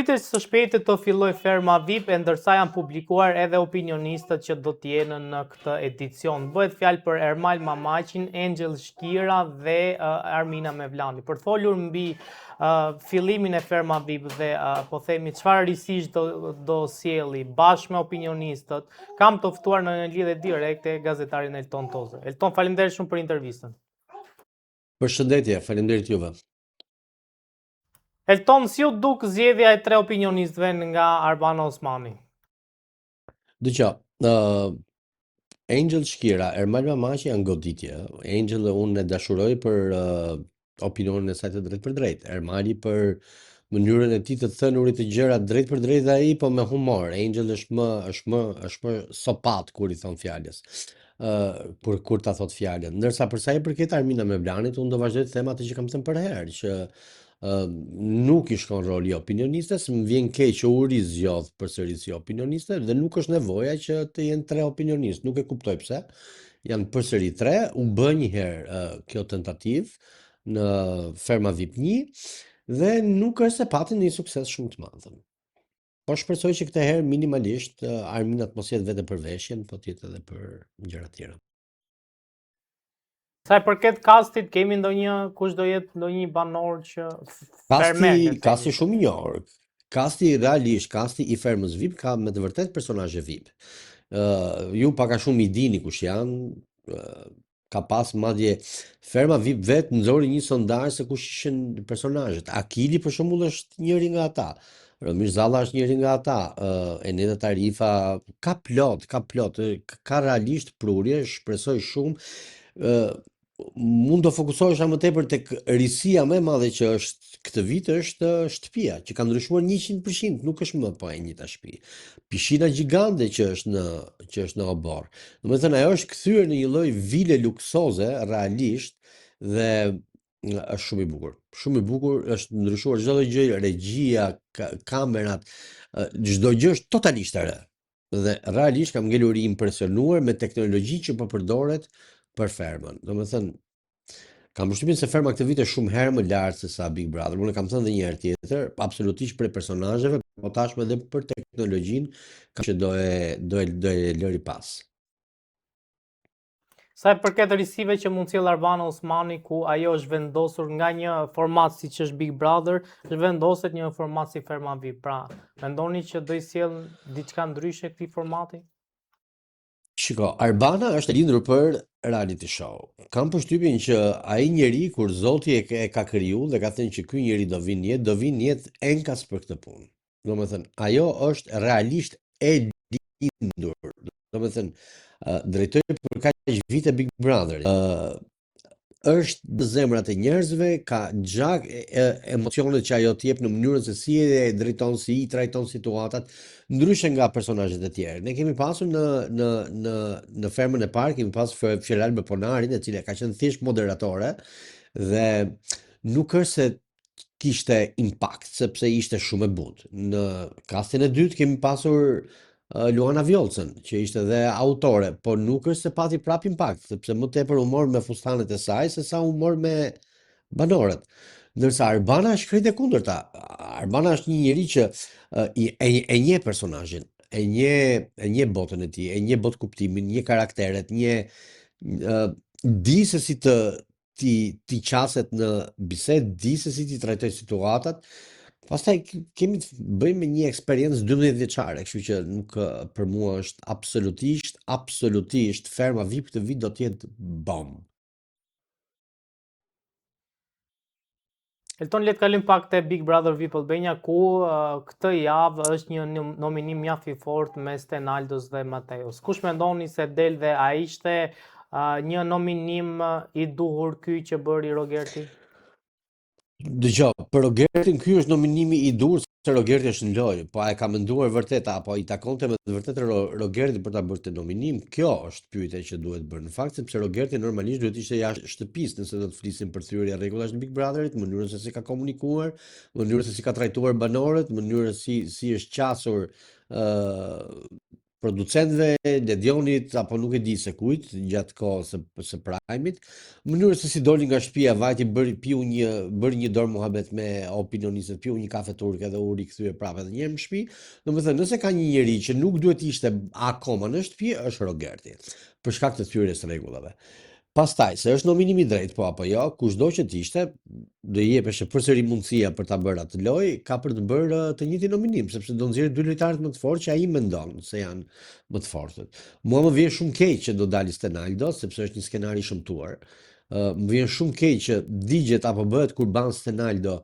Pritet së shpejti të filloj ferma VIP, e ndërsa janë publikuar edhe opinionistët që do t'jenë në këtë edicion. Bëhet fjalë për Ermal Mamaqin, Angel Shkira dhe Armina Mevlani. Për të folur mbi fillimin e ferma VIP dhe po themi çfarë risish do sjelli bashkë me opinionistët, kam të ftuar në një lidhje direkte gazetarin Elton Toze. Elton, faleminderit shumë për intervistën. Përshëndetje, faleminderit juve. Elton, si u duk zgjedhja e 3 opinionistëve nga Arbana Osmani? Dëgjoj, Angel Shkira, Ermal Mamaqi janë goditje. Angel unë e dashuroj për opinionin e saj të drejt për drejt. Ermali për mënyrën e tij të thënurit të gjëra drejt për drejt dhe ai po me humor. Angel është më sopat kur i thon fjalës. Kur ta thot fjalën. Ndërsa për sa i përket Armina Mevlanit, unë do vazhdoj të them atë që kam thënë për herë, që nuk i shkon roli opinionistes, më vjen keq që u rizjodh përsëri si opinioniste dhe nuk është nevoja që të jenë 3 opinionistë, nuk e kuptoj pse. Janë përsëri 3, u bë një herë kjo tentativë në ferma VIP 1 dhe nuk është se pati një sukses shumë të madh. Po shpresoj që këtë herë minimalisht Armina të mos jetë vetëm për veshjen, po të jetë edhe për gjëra të tjera. Sa i përket castit, kemi kush do jetë ndonjë banor që Casti shumë i njohur. Casti i fermës VIP ka me të vërtet personazhe VIP. Ju pak a shumë i dini kush janë, ka pas madje ferma VIP vet nxori një sondazh se kush ishin personazhet. Akili për shembull është njëri nga ata. Romish Zalla është njëri nga ata. Eneda Tarifa ka plot, ka realisht prurje, shpresoj shumë. Mund të fokusohesha më tepër tek risia më e madhe që është këtë vit është shtëpia, që ka ndryshuar 100%, nuk është më po e njëjta shtëpi. Pishina gjigande që është në obor. Domethënë ajo është kthyer në një lloj vile luksoze realisht dhe është shumë i bukur. Shumë i bukur, është ndryshuar çdo gjë, regjia, kamerat, çdo gjë është totalisht e re. Dhe realisht kam ngelur i impresionuar me teknologji që po përdoret për fermën. Domethënë, kam përshtypjen se ferma këtë vit është shumë herë më lart se sa Big Brother. Unë kam thënë edhe një herë tjetër, absolutisht për personazheve, po tashmë edhe për teknologjinë, që do e lëri pas. Sa i përket risive që mund sjell Arbana Osmani, ku ajo është vendosur nga një format siç është Big Brother, është vendoset një format si ferma VIP. Pra, mendoni që do i sjell diçka ndryshe këtij formati? Shiko, Arbana është lindur për reality show. Kam përshtypjen që ai njeri kur Zoti e ka kriju dhe ka thënë që ky njeri do vinë jetë enkas për këtë punë. Domethënë, ajo është realisht e lindur. Domethënë, drejtori për kaq vite Big Brother. Është në zemrat e njerëzve, ka gjak emocionet që ajo t'jep në mënyrën se si e drejton, si i trajton situatat, ndryshe nga personazhet e tjerë. Ne kemi pasur në fermën e parë, kemi pasur Fjelalbe Ponarin, e cila ka qenë thjesht moderatore dhe nuk është se kishte impakt, sepse ishte shumë e butë. Në kastin e dytë kemi pasur Luana Vjollcën, që ishte dhe autore, po nuk është se pati prap impakt, sepse më tepër u mor me fustanet e saj se sa u mor me banorët. Ndërsa Arbana është krejt e kundërta. Arbana është një njeri që e nje personazhin, e nje botën e tij, e nje botë kuptimin, nje karakteret, di se si ti qaset në bisedë, di se si ti trajtoj situatat. Pastaj kemi të bëjmë me një eksperiencë 12 vjeçare, kështu që nuk për mua është absolutisht ferma VIP këtë vit do të jetë bomb. Elton, le të kalim pak te Big Brother VIP Albania, ku këtë javë është një nominim mjaft i fortë mes Stenaldos dhe Mateos. Kush mendoni se del dhe a ishte një nominim i duhur ky që bëri Rogerti? Dëgjoj, për Rogertin ky është nominimi i dur se Rogerti është në lojë, po a e ka menduar vërtet apo i takonte me të vërtetë Rogertit për ta bërë të nominim? Kjo është pyetja që duhet bërë në fakt, sepse Rogerti normalisht duhet ishte jashtë shtëpisë nëse do të flisim për thyrje rregullash në Big Brotherit, mënyrën se si ka komunikuar, mënyrën se si ka trajtuar banorët, mënyrën si është qasur producentëve, Ledionit, apo nuk e di se kujt, gjatë kohës së Prime-it, mënyrë se si doli nga shtëpia, vajti bëri një dorë muhabet me opinionistët, piu një kafe turk edhe u rikthye prapë edhe një herë në shtëpi. Domethënë, nëse ka një njeri që nuk duhet ishte akoma në shtëpi, është Rogerti, për shkak të thyrjes së rregullave. Pastaj, se është nominim i drejtë po apo jo, kushdo që t'ishte, do i jepeshe përsëri mundësia për ta bërë atë lojë, ka për të bërë të njëjtin nominim, sepse do nxjerrë dy lojtarët më të fortë që ai mendon se janë më të fortët. Mua më vjen shumë keq që do dali Stenaldo, sepse është një skenar i shëmtuar. Më vjen shumë keq që digjet apo bëhet kurban Stenaldo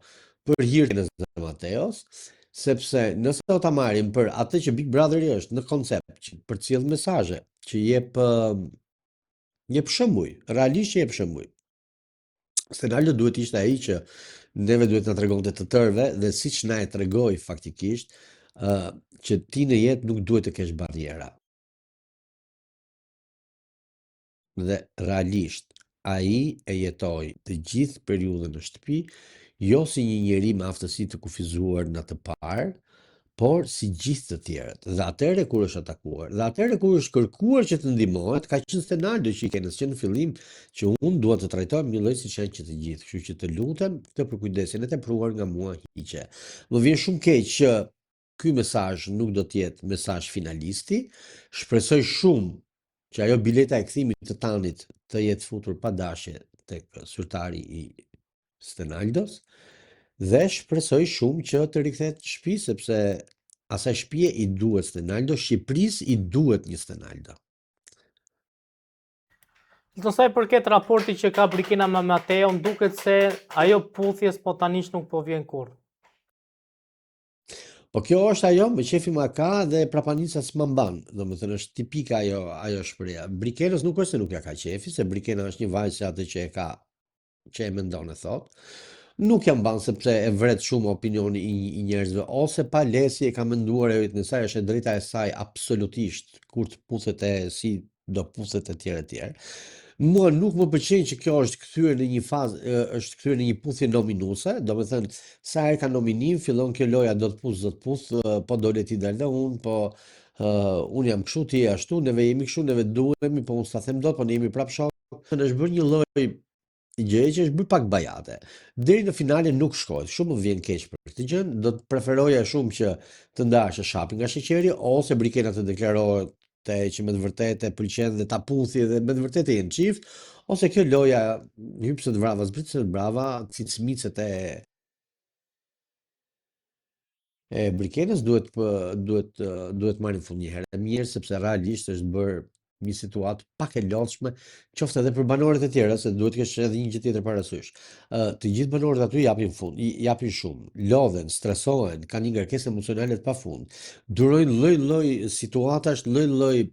për hir të Mateos, sepse nëse do ta marrim për atë që Big Brotheri është në koncept, që për të sjellë mesazhe, që jep shembuj, realisht që jep shembuj. Stenaldo duhet ishte ai që neve duhet na tregonte të tërëve dhe siç na e tregoi faktikisht, që ti në jetë nuk duhet të kesh barriera. Dhe realisht ai e jetoi të gjithë periudhën në shtëpi, jo si një njeri me aftësi të kufizuar në të parë, por si gjithë të tjerët. Dhe atëherë kur është atakuar, dhe atëherë kur është kërkuar që të ndihmohet, ka qenë Stenaldo që i kenës që në fillim që unë dua të trajtohem një lloj siç janë që të gjithë, kështu që të lutem këtë për kujdesin e tepruar nga mua hiqe. Më vjen shumë keq që ky mesazh nuk do të jetë mesazh finalisti. Shpresoj shumë që ajo bileta e kthimit të Tanit të jetë futur pa dashje tek zyrtari i Stenaldos. Dhe shpresoj shumë që të rikthehet në shtëpi, sepse asaj shtëpie i duhet Stenaldo, Shqipërisë i duhet një Stenaldo. Në sa i përket raportit që ka Brikina me Mateo, më duket se ajo puthje spontanisht nuk po vjen kurrë. Po kjo është ajo, me qefi ma ka dhe prapanica s'ma mban, domethënë është tipike ajo shpreha. Brikenës nuk është se nuk ja ka qefi, se Brikena është një vajzë që atë që e ka, që e mendon e thot. Nuk jam ban sepse e vret shumë opinioni i njerëzve, ose pa lesi e ka menduar e në saj, është e drejta e saj absolutisht, kur të puthet e si do puthet e tjerë. Mua nuk më pëlqen që kjo është kthyer në një fazë, është kthyer në një puthje nominuese, domethënë sa herë ka nominim, fillon kjo loja do të puth, po dole ti dal dhe unë, po unë jam kështu, ti je ashtu, neve jemi kështu, neve duhemi, po unë s'ta them dot, po ne jemi prap shok. Është bërë një lloj gjëje që është bërë pak bajate. Deri në finale nuk shkojnë, shumë më vjen keq për këtë gjë, do të preferoja shumë që të ndash shapi nga sheqeri, ose Brikena të deklarohet që me të vërtetë e pëlqen dhe ta puthi dhe me të vërtetë jenë çift, ose kjo loja hypset vrava, zbritset brava, cicmicet e Brikenës duhet marrin fund një herë mirë, sepse realisht është bërë një situatë pak e lodhshme, qoftë edhe për banorët e tjerë, se duhet të kesh edhe një gjë tjetër parasysh. Të gjithë banorët aty japin fund, japin shumë, lodhen, stresohen, kanë një ngarkesë emocionale të pafund, durojnë lloj-lloj situatash, lloj-lloj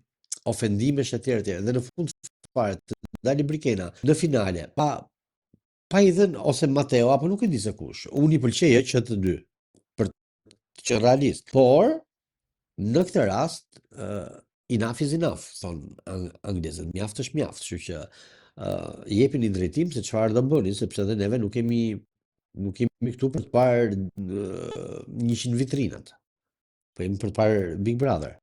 ofendimesh etj etj. Dhe në fund fare të dali Brikena në finale, pa i dhënë ose Mateo apo nuk e di se kush. Unë i pëlqej që të dy, për të qenë realist. Por në këtë rast, enough is enough, thonë anglezët, mjaft është mjaft, kështu që jepini drejtim se çfarë do bëni, sepse edhe neve nuk kemi këtu për të parë 100 vitrinat. Po jemi për të parë Big Brother.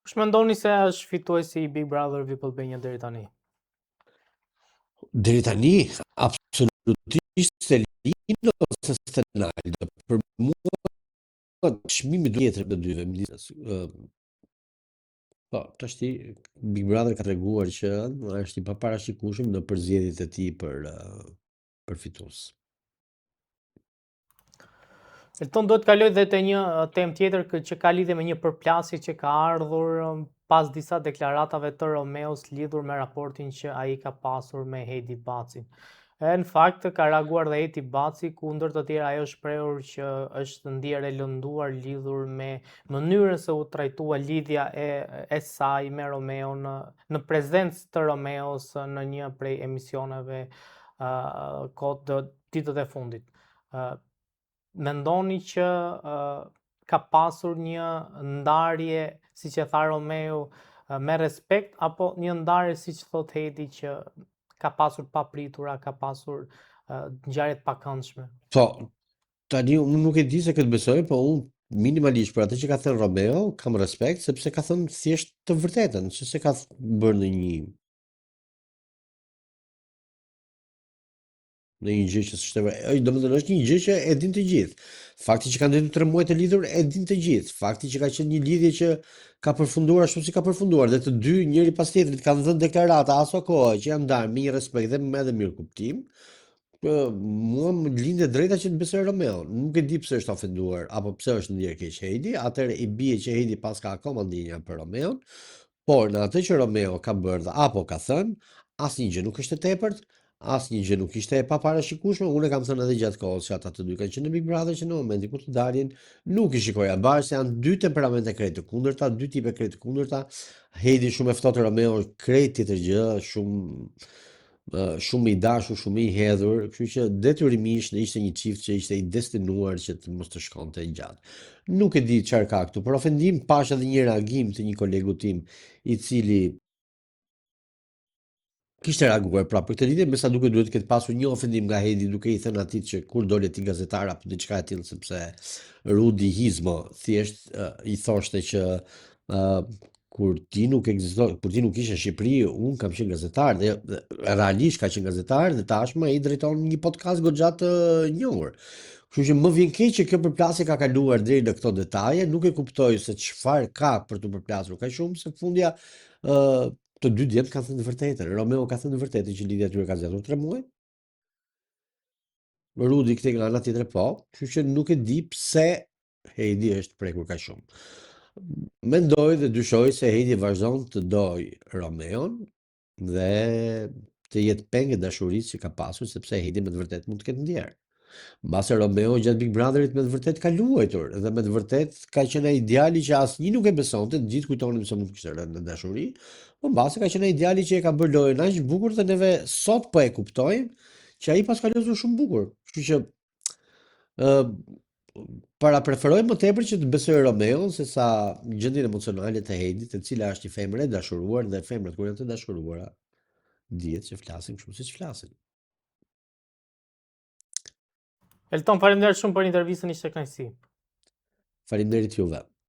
Kush mendoni se është fituesi i Big Brother VIP Albania deri tani? Deri tani, absolutisht Selino ose Stenaldo. Për mua çmimi duhet të dyve midis. Po, tashti Big Brother ka treguar që është i paparashikueshëm në përzgjedhjet e tij për fitues. Elton do të kaloj dhe te një temë tjetër që ka lidhje me një përplasje që ka ardhur pas disa deklaratave të Romeos lidhur me raportin që ai ka pasur me Hedi Bacin. Në fakt ka reaguar dhe Hedi Baci, kundër të tjerë ajo shprehur që është ndjerë e lënduar lidhur me mënyrën se u trajtua lidhja e saj me Romeon në prezencë të Romeos në një prej emisioneve ditët e fundit. Mendoni që ka pasur një ndarje, siç e tha Romeo, me respekt, apo një ndarje siç thot Hedi që ka pasur papritura, ka pasur ngjarje të pakëndshme? Po, tani unë nuk e di se këtë besoj, po unë minimalisht për atë që ka thënë Romeo, kam respekt sepse ka thënë thjesht të vërtetën, se ka bërë në një gjë që s'është e vërtetë. Domethënë është një gjë që e din të gjithë. Fakti që kanë ndërtuar 3 muaj të lidhur e din të gjithë. Fakti që ka qenë një lidhje që ka përfunduar ashtu si ka përfunduar dhe të dy njëri pas tjetrit kanë dhënë deklarata aso kohë që janë ndarë me një respekt dhe me edhe mirë kuptim. Mua më lindë drejta që të besoj Romeo. Nuk e di pse është ofenduar apo pse është ndjerë keq Heidi. Atëherë i bie që Heidi pas ka akoma ndjenja për Romeon, por në atë që Romeo ka bërë dhe apo ka thënë, asnjë gjë nuk është e tepërt, asnjë gjë nuk ishte e paparashikueshme. Unë e kam thënë edhe gjatë kohës që ata të dy kanë qenë në Big Brother që në momentin kur të dalin nuk i shikoja bashkë, se janë dy temperamente krejt të kundërta, dy tipe krejt të kundërta. Heidi shumë e ftohtë, Romeo krejt tjetër gjë, shumë i dashur, shumë i hedhur, kështu që detyrimisht ishte një çift që ishte i destinuar që të mos të shkonte gjatë. Nuk e di çfarë ka këtu, për ofendim pash edhe një reagim të një kolegu tim i cili kishte reaguar pra për këtë lidhje, me sa duket duhet të ketë pasur një ofendim nga Heidi duke i thënë atij që kur dole ti gazetar apo diçka e tillë, sepse Rudi Hizmo thjesht i thoshte që kur ti nuk ekziston, kur ti nuk ishe në Shqipëri, un kam qenë gazetar dhe realisht ka qenë gazetar dhe tashmë ai drejton një podcast goxha të njohur. Kështu që më vjen keq që kjo përplasje ka kaluar deri në këto detaje, nuk e kuptoj se çfarë ka për të përplasur kaq shumë, se fundja të dy djemt kanë thënë të vërtetën. Romeo ka thënë të vërtetën që lidhja e tyre ka zgjatur 3 muaj. Rudi këtej nga ana tjetër po, kështu që nuk e di pse Heidi është prekur kaq shumë. Mendoj dhe dyshoj se Heidi vazhdon të doj Romeon dhe të jetë pengë e dashurisë që ka pasur, sepse Heidi me të vërtetë mund të ketë ndjerë. Mbase Romeo gjatë Big Brotherit me të vërtet ka luajtur dhe me të vërtet ka qenë ai ideali që asnjë nuk e besonte, të gjithë kujtonin se mund të kishte rënë në dashuri, po mbase ka qenë ai ideali që e ka bërë lojën aq bukur dhe neve sot po e kuptojmë që ai pas ka lozur shumë bukur. Kështu që ë para preferoj më tepër që të besoj Romeon se sa gjendjen emocionale të Hedit, e cila është një femër e dashuruar dhe femrat kur janë të dashuruara dihet që flasin kështu siç flasin. Elton, faleminderit shumë për intervistën, ishte kënaqësi. Faleminderit juve.